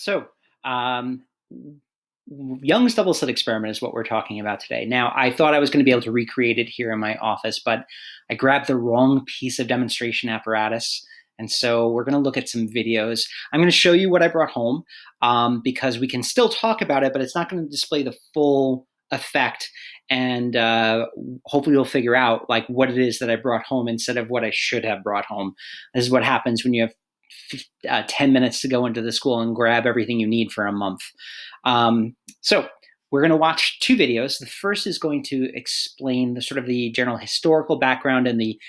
So, um, Young's double slit experiment is what we're talking about today. Now, I thought I was going to be able to recreate it here in my office, but I grabbed the wrong piece of demonstration apparatus. And so we're going to look at some videos. I'm going to show you what I brought home because we can still talk about it, but it's not going to display the full effect. And hopefully you'll figure out like what it is that I brought home instead of what I should have brought home. This is what happens when you have 10 minutes to go into the school and grab everything you need for a month. So we're going to watch two videos. The first is going to explain the sort of the general historical background and the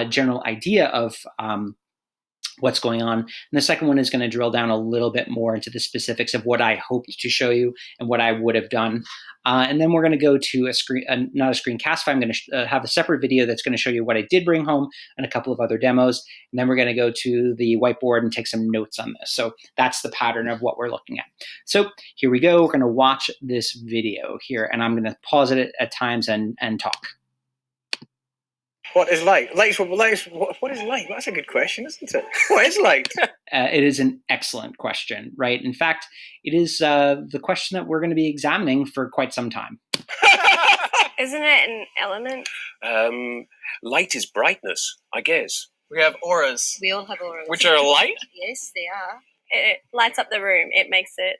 general idea of what's going on. And the second one is going to drill down a little bit more into the specifics of what I hoped to show you and what I would have done. And then we're going to go to a screen, not a screencast. I'm going to have a separate video that's going to show you what I did bring home and a couple of other demos. And then we're going to go to the whiteboard and take some notes on this. So that's the pattern of what we're looking at. So here we go. We're going to watch this video here, and I'm going to pause it at times and talk. What is light? What is light? That's a good question, isn't it? What is light? It is an excellent question, right? In fact, it is the question that we're going to be examining for quite some time. Isn't it an element? Light is brightness, I guess. We have auras. We all have auras. Which are light? Yes, they are. It lights up the room. It makes it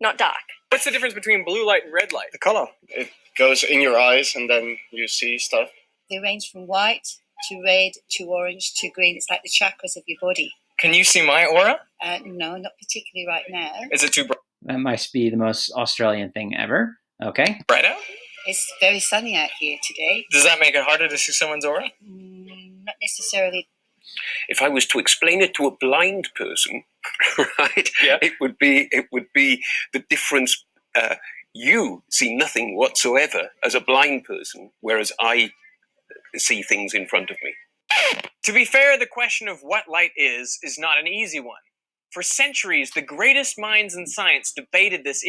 not dark. What's the difference between blue light and red light? The color. It goes in your eyes and then you see stuff. They range from white to red to orange to green. It's like the chakras of your body. Can you see my aura? No, not particularly right now. Is it too bright? That must be the most Australian thing ever. Okay. Bright out? It's very sunny out here today. Does that make it harder to see someone's aura? Not necessarily. If I was to explain it to a blind person, right? Yeah. It would be the difference. You see nothing whatsoever as a blind person, whereas I see things in front of me. To be fair, the question of what light is not an easy one. For centuries, the greatest minds in science debated this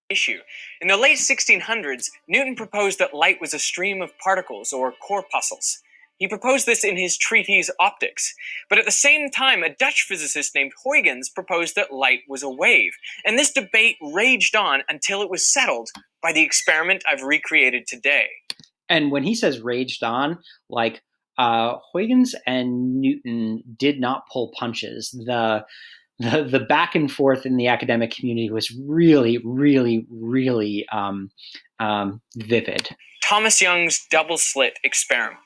issue. In the late 1600s, Newton proposed that light was a stream of particles, or corpuscles. He proposed this in his treatise Optics. But at the same time, a Dutch physicist named Huygens proposed that light was a wave. And this debate raged on until it was settled by the experiment I've recreated today. And when he says raged on, like Huygens and Newton did not pull punches. The back and forth in the academic community was really, really, really vivid. Thomas Young's double slit experiment.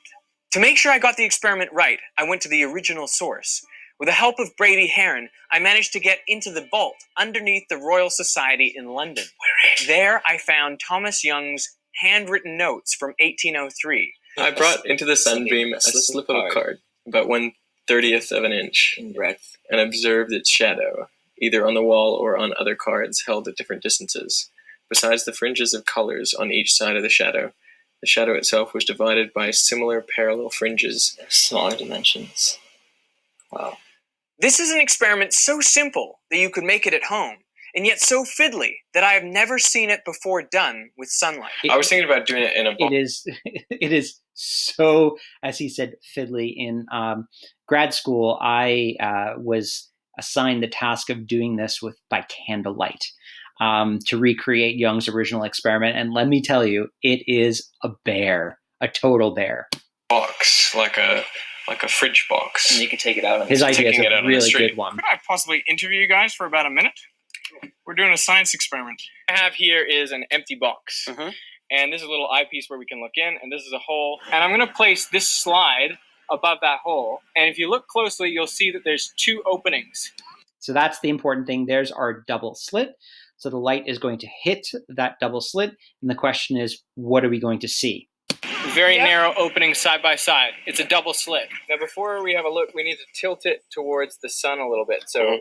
To make sure I got the experiment right, I went to the original source. With the help of Brady Heron, I managed to get into the vault underneath the Royal Society in London. There I found Thomas Young's handwritten notes from 1803. I brought into the sunbeam a slip of a card, about 1/30th of an inch in breadth, and observed its shadow, either on the wall or on other cards held at different distances, besides the fringes of colors on each side of the shadow. The shadow itself was divided by similar parallel fringes of smaller dimensions. Wow. This is an experiment so simple that you could make it at home, and yet so fiddly that I have never seen it before done with sunlight. I was thinking about doing it in a box. It is so, as he said, fiddly. In grad school, I was assigned the task of doing this by candlelight to recreate Young's original experiment. And let me tell you, it is a bear, a total bear. Box, like a fridge box. And you could take it out. His idea is a really good one. Could I possibly interview you guys for about a minute? We're doing a science experiment. What I have here is an empty box. Mm-hmm. And this is a little eyepiece where we can look in, and this is a hole. And I'm going to place this slide above that hole. And if you look closely, you'll see that there's two openings. So that's the important thing. There's our double slit. So the light is going to hit that double slit. And the question is, what are we going to see? Very narrow opening side by side. It's a double slit. Now, before we have a look, we need to tilt it towards the sun a little bit. So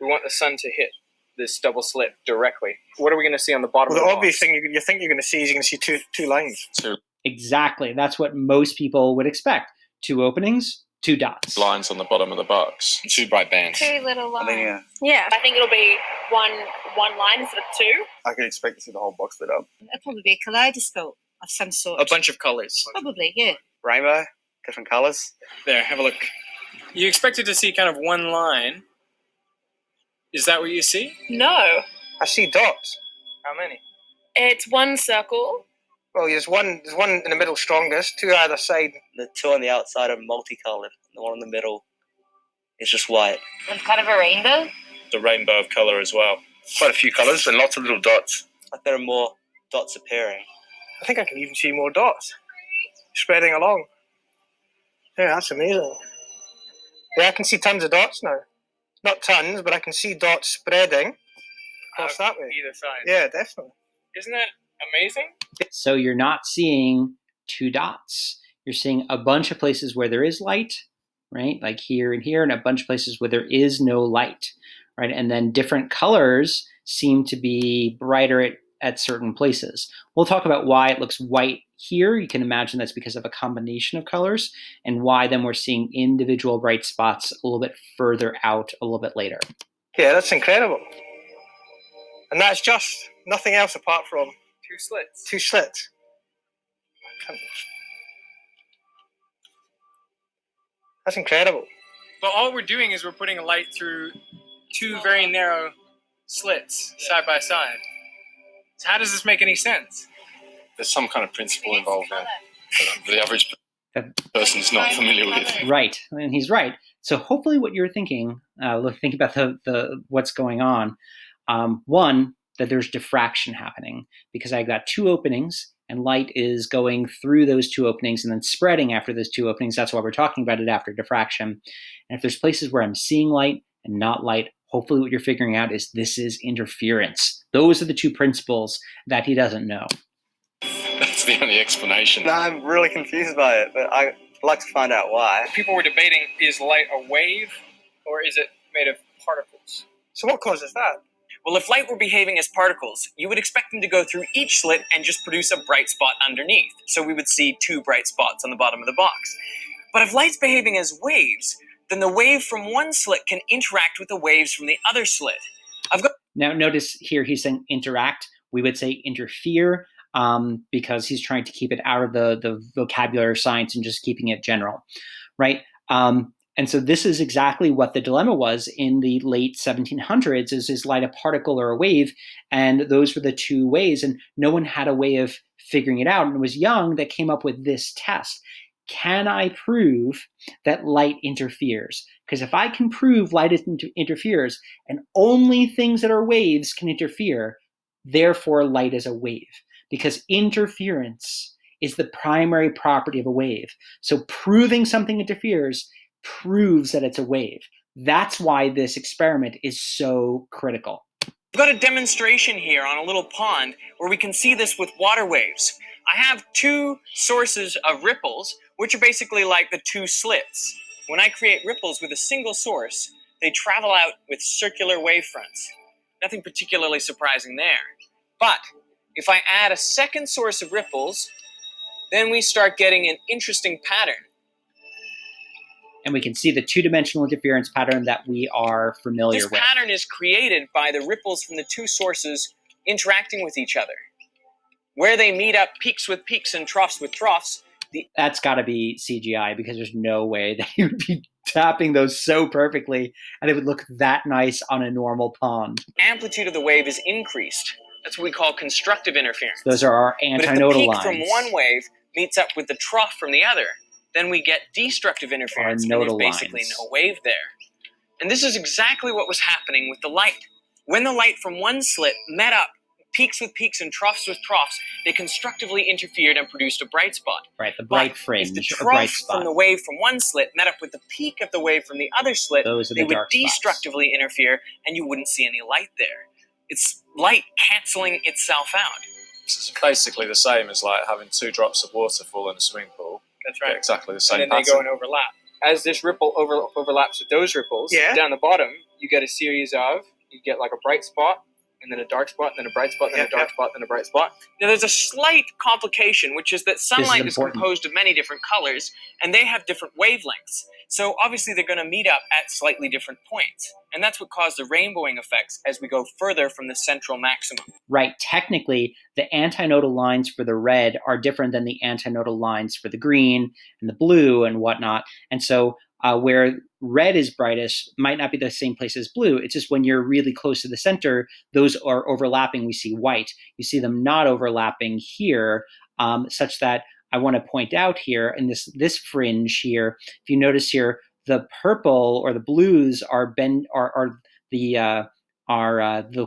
we want the sun to hit this double slit directly. What are we going to see on the bottom? Well, of the the obvious thing you think you're going to see is you're going to see two lines. Exactly. That's what most people would expect. Two openings, two dots. Lines on the bottom of the box. Two bright bands. Two little lines. Yeah. I think it'll be one line instead of two. I could expect to see the whole box lit up. It'll probably be a kaleidoscope of some sort. A bunch of colors. Probably, yeah. Rainbow, different colours. There, have a look. You expected to see kind of one line. Is that what you see? No. I see dots. How many? It's one circle. Well, there's one in the middle strongest, two either side. The two on the outside are multicolored. The one in the middle is just white. It's kind of a rainbow. The rainbow of colour as well. Quite a few colours and lots of little dots. Like there are more dots appearing. I think I can even see more dots spreading along. Yeah, that's amazing. Yeah, I can see tons of dots now. Not tons, but I can see dots spreading across that way. Either side. Yeah, definitely. Isn't that amazing? So you're not seeing two dots. You're seeing a bunch of places where there is light, right? Like here and here, and a bunch of places where there is no light, right? And then different colors seem to be brighter at certain places. We'll talk about why it looks white here. You can imagine that's because of a combination of colors, and why then we're seeing individual bright spots a little bit further out a little bit later. Yeah, that's incredible. And that's just nothing else apart from Two slits. two slits. That's incredible. But all we're doing is we're putting a light through two very narrow slits side by side. So how does this make any sense? There's some kind of principle involved there that the average person is not familiar with. Right, and he's right. So hopefully, what you're thinking, think about the what's going on. One, that there's diffraction happening because I've got two openings, and light is going through those two openings and then spreading after those two openings. That's why we're talking about it after diffraction. And if there's places where I'm seeing light and not light, hopefully what you're figuring out is this is interference. Those are the two principles that he doesn't know. That's the only explanation. No, I'm really confused by it, but I'd like to find out why. People were debating, is light a wave or is it made of particles? So what causes that? Well, if light were behaving as particles, you would expect them to go through each slit and just produce a bright spot underneath. So we would see two bright spots on the bottom of the box. But if light's behaving as waves, then the wave from one slit can interact with the waves from the other slit. Now, notice here he's saying interact. We would say interfere because he's trying to keep it out of the vocabulary of science and just keeping it general, right? And so this is exactly what the dilemma was in the late 1700s, is light a particle or a wave? And those were the two ways, and no one had a way of figuring it out. And it was Young that came up with this test. Can I prove that light interferes? Because if I can prove light interferes, and only things that are waves can interfere, therefore light is a wave. Because interference is the primary property of a wave. So proving something interferes proves that it's a wave. That's why this experiment is so critical. We've got a demonstration here on a little pond where we can see this with water waves. I have two sources of ripples, which are basically like the two slits. When I create ripples with a single source, they travel out with circular wavefronts. Nothing particularly surprising there. But if I add a second source of ripples, then we start getting an interesting pattern. And we can see the two-dimensional interference pattern that we are familiar with. This pattern is created by the ripples from the two sources interacting with each other. Where they meet up peaks with peaks and troughs with troughs. That's got to be CGI, because there's no way that you would be tapping those so perfectly and it would look that nice on a normal pond. Amplitude of the wave is increased. That's what we call constructive interference. Those are our antinodal lines. But if the peak from one wave meets up with the trough from the other, then we get destructive interference, and there's basically no wave there. And this is exactly what was happening with the light. When the light from one slit met up, peaks with peaks and troughs with troughs, they constructively interfered and produced a bright spot. Right, the bright fringe, if the or bright trough spot from the wave from one slit met up with the peak of the wave from the other slit, they would destructively interfere, and you wouldn't see any light there. It's light canceling itself out. It's basically the same as like having two drops of water fall in a swimming pool. That's right. Exactly the same And then pattern. they go and overlap. As this ripple overlaps with those ripples, down the bottom, you get a series of, you get like a bright spot, and then a dark spot, then a bright spot, then a dark spot, then a bright spot. Now there's a slight complication, which is that sunlight is composed of many different colors, and they have different wavelengths. So obviously they're going to meet up at slightly different points. And that's what caused the rainbowing effects as we go further from the central maximum. Right, technically, the antinodal lines for the red are different than the antinodal lines for the green and the blue and whatnot. And so where red is brightest might not be the same place as blue. It's just when you're really close to the center, those are overlapping. We see white. You see them not overlapping here, such that I want to point out here in this fringe here, if you notice here, the purple or the blues are the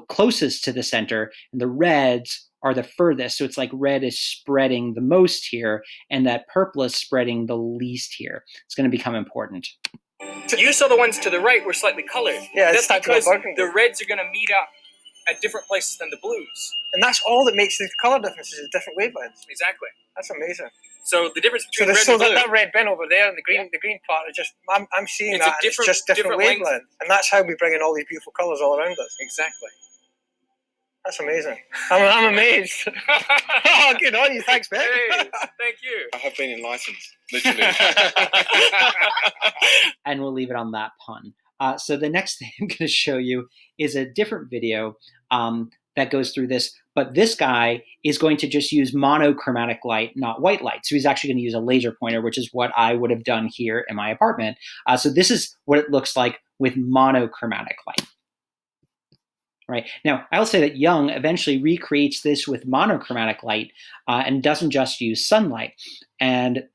closest to the center, and the reds are the furthest. So it's like red is spreading the most here, and that purple is spreading the least here. It's going to become important. You saw the ones to the right were slightly colored. Yeah, that's it's because burgundy. the reds are going to meet up at different places than the blues. And that's all that makes the colour differences, is different wavelengths. Exactly. That's amazing. So the difference So between there's red still and blue. that red bin over there, and the green part is just, I'm seeing It's that, and it's just different length. wavelength. And that's how we bring in all these beautiful colours all around us. Exactly. That's amazing. I'm amazed. Oh, good on you. Thanks, Ben. Hey, thank you. I have been enlightened, literally. And we'll leave it on that pun. So the next thing I'm going to show you is a different video that goes through this. But this guy is going to just use monochromatic light, not white light. So he's actually going to use a laser pointer, which is what I would have done here in my apartment. So this is what it looks like with monochromatic light. Right. Now, I'll say that Young eventually recreates this with monochromatic light and doesn't just use sunlight. And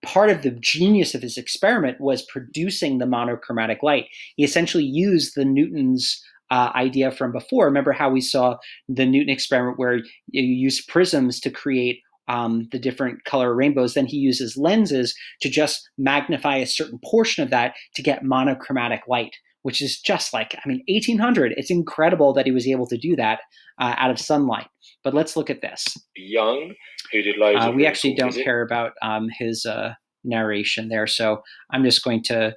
part of the genius of his experiment was producing the monochromatic light. He essentially used the Newton's idea from before. Remember how we saw the Newton experiment where you use prisms to create the different color rainbows. Then he uses lenses to just magnify a certain portion of that to get monochromatic light, which is just like, 1800. It's incredible that he was able to do that out of sunlight. But let's look at this. Young, who did loads of we actually don't physics. care about his narration there, so I'm just going to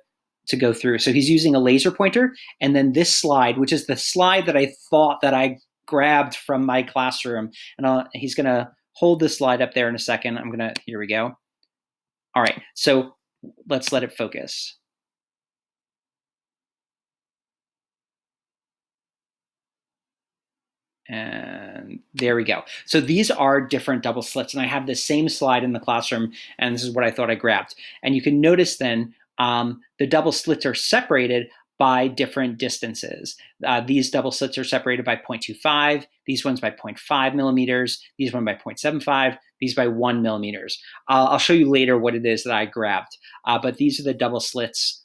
go through. So he's using a laser pointer, and then this slide, which is the slide that I thought that I grabbed from my classroom, and he's going to hold this slide up there in a second. Here we go. All right, so let's let it focus. And there we go. So these are different double slits, and I have the same slide in the classroom, and this is what I thought I grabbed. And you can notice then the double slits are separated by different distances. These double slits are separated by 0.25, these ones by 0.5 millimeters, these one by 0.75, these by 1 millimeters. I'll show you later what it is that I grabbed, but these are the double slits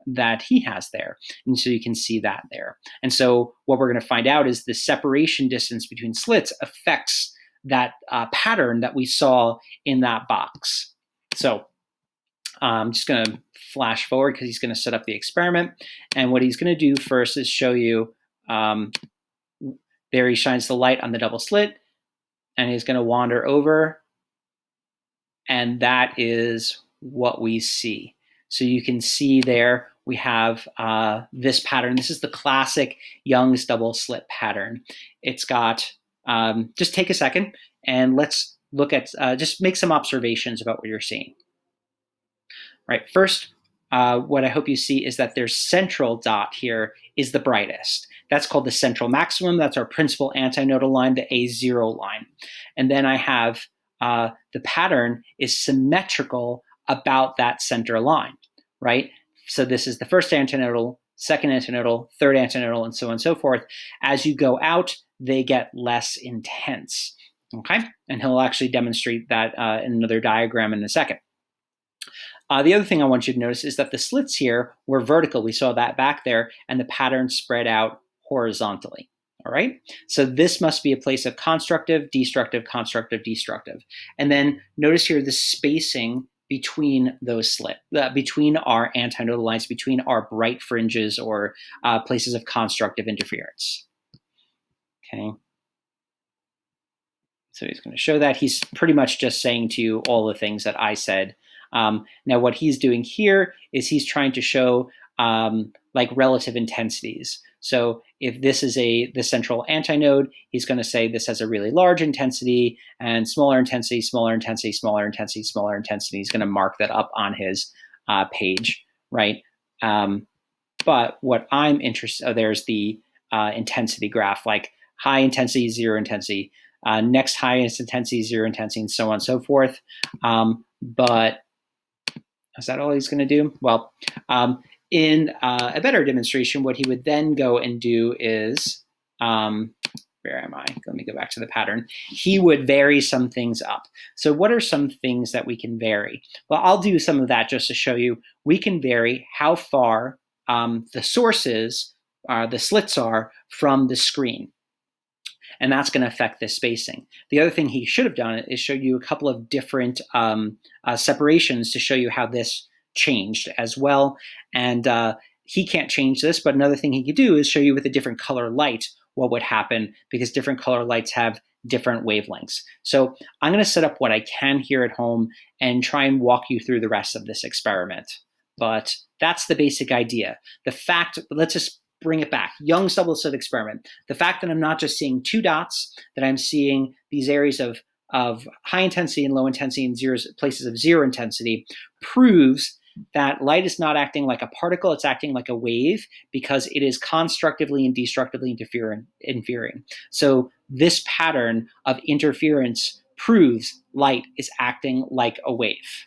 that he has there. And so you can see that there. And so what we're going to find out is the separation distance between slits affects that pattern that we saw in that box. So I'm just going to flash forward because he's going to set up the experiment. And what he's going to do first is show you, there he shines the light on the double slit, and he's going to wander over, and that is what we see. So you can see there we have this pattern. This is the classic Young's double slit pattern. It's got, just take a second and let's look at, just make some observations about what you're seeing. Right, first, what I hope you see is that their central dot here is the brightest. That's called the central maximum. That's our principal antinodal line, the A0 line. And then I have the pattern is symmetrical about that center line, right? So this is the first antinodal, second antinodal, third antinodal, and so on and so forth. As you go out, they get less intense, okay? And he'll actually demonstrate that in another diagram in a second. The other thing I want you to notice is that the slits here were vertical. We saw that back there, and the pattern spread out horizontally. All right, so this must be a place of constructive, destructive, constructive, destructive. And then notice here the spacing between those slits, between our antinodal lines, between our bright fringes or places of constructive interference. Okay. So he's going to show that. He's pretty much just saying to you all the things that I said. Now what he's doing here is he's trying to show like relative intensities. So if this is the central antinode, he's going to say this has a really large intensity and smaller intensity, smaller intensity, smaller intensity, smaller intensity. He's going to mark that up on his page, right? But what I'm interested, there's the intensity graph, like high intensity, zero intensity, next highest intensity, zero intensity, and so on and so forth. But Is that all he's going to do? Well, in a better demonstration, what he would then go and do is, where am I? Let me go back to the pattern. He would vary some things up. So what are some things that we can vary? Well, I'll do some of that just to show you. We can vary how far the sources, the slits are from the screen. And that's going to affect the spacing. The other thing he should have done is show you a couple of different separations to show you how this changed as well. And he can't change this, but another thing he could do is show you with a different color light what would happen, because different color lights have different wavelengths. So I'm going to set up what I can here at home and try and walk you through the rest of this experiment. But that's the basic idea. The fact, let's just bring it back. Young's double slit experiment. The fact that I'm not just seeing two dots, that I'm seeing these areas of high intensity and low intensity and places of zero intensity proves that light is not acting like a particle, it's acting like a wave, because it is constructively and destructively interfering. So this pattern of interference proves light is acting like a wave.